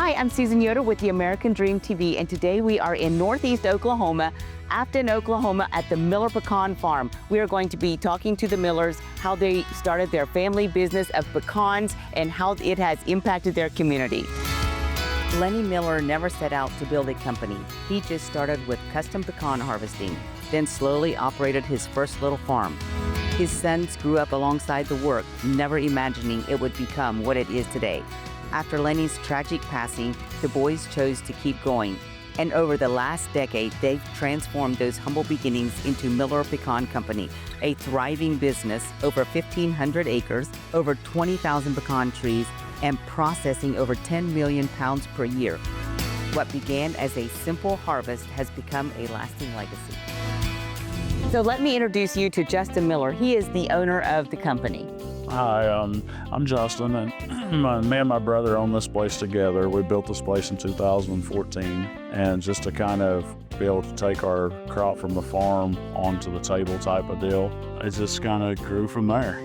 Hi, I'm Susan Yoder with the American Dream TV, and today we are in Northeast Oklahoma, Afton, Oklahoma, at the Miller Pecan Farm. We are going to be talking to the Millers, how they started their family business of pecans and how it has impacted their community. Lenny Miller never set out to build a company. He just started with custom pecan harvesting, then slowly operated his first little farm. His sons grew up alongside the work, never imagining it would become what it is today. After Lenny's tragic passing, the boys chose to keep going. And over the last decade, they've transformed those humble beginnings into Miller Pecan Company, a thriving business, over 1,500 acres, over 20,000 pecan trees, and processing over 10 million pounds per year. What began as a simple harvest has become a lasting legacy. So let me introduce you to Justin Miller. He is the owner of the company. Hi, I'm Justin, and me and my brother own this place together. We built this place in 2014, and just to kind of be able to take our crop from the farm onto the table type of deal, it just kind of grew from there.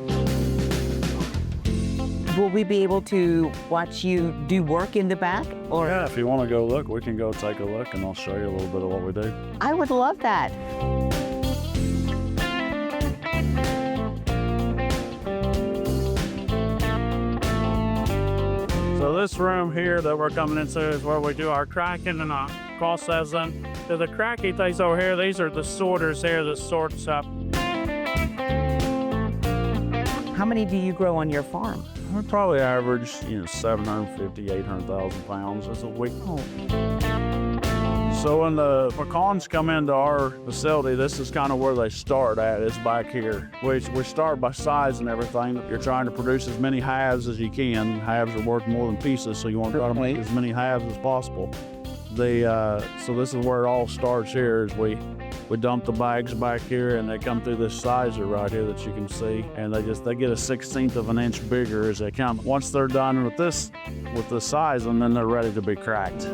Will we be able to watch you do work in the back? Or Yeah, if you want to go look, we can go take a look, and I'll show you a little bit of what we do. I would love that. So this room here that we're coming into is where we do our cracking and our processing. So the cracky things over here, these are the sorters here that sort stuff. How many do you grow on your farm? We probably average, 750, 800,000 pounds as a week. So when the pecans come into our facility, this is kind of where they start at, is back here. We start by size and everything. You're trying to produce as many halves as you can. Halves are worth more than pieces, so you want to try to make as many halves as possible. So this is where it all starts here, is we dump the bags back here, and they come through this sizer right here that you can see, and they get a 1/16 of an inch bigger as they come. Once they're done with the sizing, then they're ready to be cracked.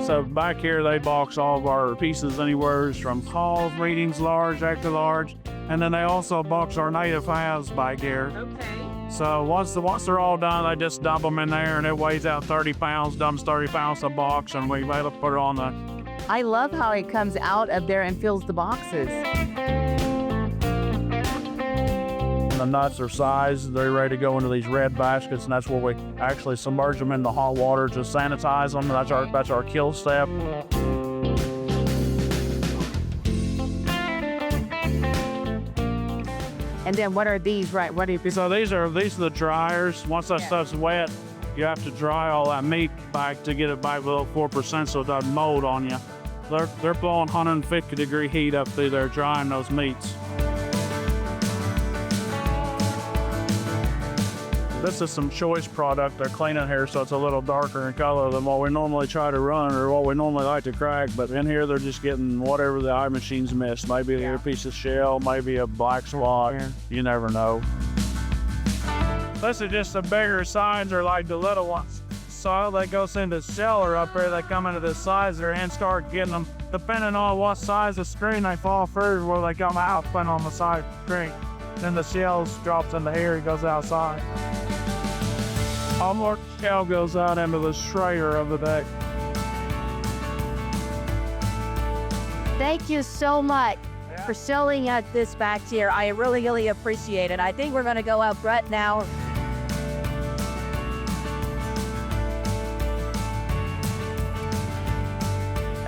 So back here, they box all of our pieces anywhere from tall, mediums, large, extra large, and then they also box our native halves back here. Okay. So once they're all done, they just dump them in there, and it weighs out 30 pounds, dumps 30 pounds a box, and we able to put it on the. I love how it comes out of there and fills the boxes. The nuts are sized, they're ready to go into these red baskets, and that's where we actually submerge them in the hot water to sanitize them. That's our kill step. And then what are these, right? So these are the dryers. Once that stuff's wet, you have to dry all that meat back to get it back below 4% so it doesn't mold on you. They're blowing 150-degree heat up through there, drying those meats. This is some choice product they're cleaning here, so it's a little darker in color than what we normally try to run or what we normally like to crack. But in here, they're just getting whatever the eye machines miss. Maybe a piece of shell, maybe a black spot. You never know. This is just the bigger sides, or like the little ones. So that goes into the seller up here. They come into this sizer and start getting them. Depending on what size of screen they fall through, where they come out, put on the side screen. Then the shells drops into here, it goes outside. All more shell goes out into the strayer of the deck. Thank you so much for showing us this back here. I really, really appreciate it. I think we're going to go out right now.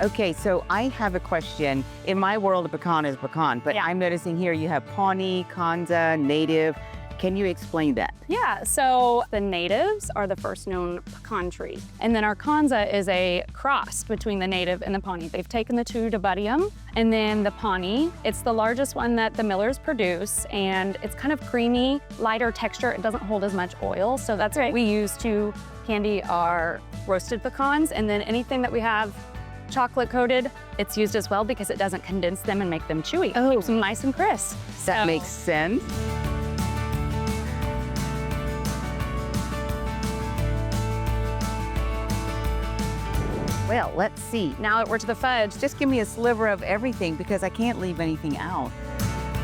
Okay, so I have a question. In my world, a pecan is pecan, but I'm noticing here you have Pawnee, Kanza, native. Can you explain that? Yeah, so the natives are the first known pecan tree. And then our Kanza is a cross between the native and the Pawnee. They've taken the two to buddy them. And then the Pawnee, it's the largest one that the Millers produce, and it's kind of creamy, lighter texture. It doesn't hold as much oil, so that's what we use to candy our roasted pecans. And then anything that we have chocolate coated, it's used as well because it doesn't condense them and make them chewy. It keeps them nice and crisp. That makes sense. Well, let's see. Now that we're to the fudge, Just give me a sliver of everything because I can't leave anything out.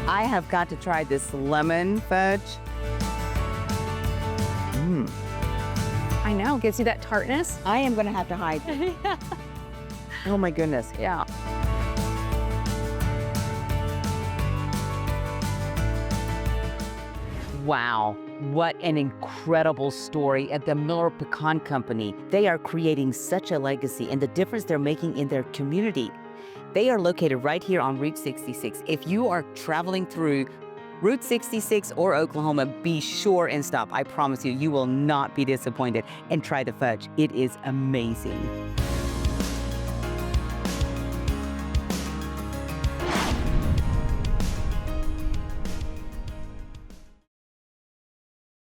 I have got to try this lemon fudge. I know, gives you that tartness. I am gonna have to hide. Oh my goodness. Yeah. Wow, what an incredible story at the Miller Pecan Company. They are creating such a legacy and the difference they're making in their community. They are located right here on Route 66. If you are traveling through Route 66 or Oklahoma, be sure and stop. I promise you, you will not be disappointed. And try the fudge. It is amazing.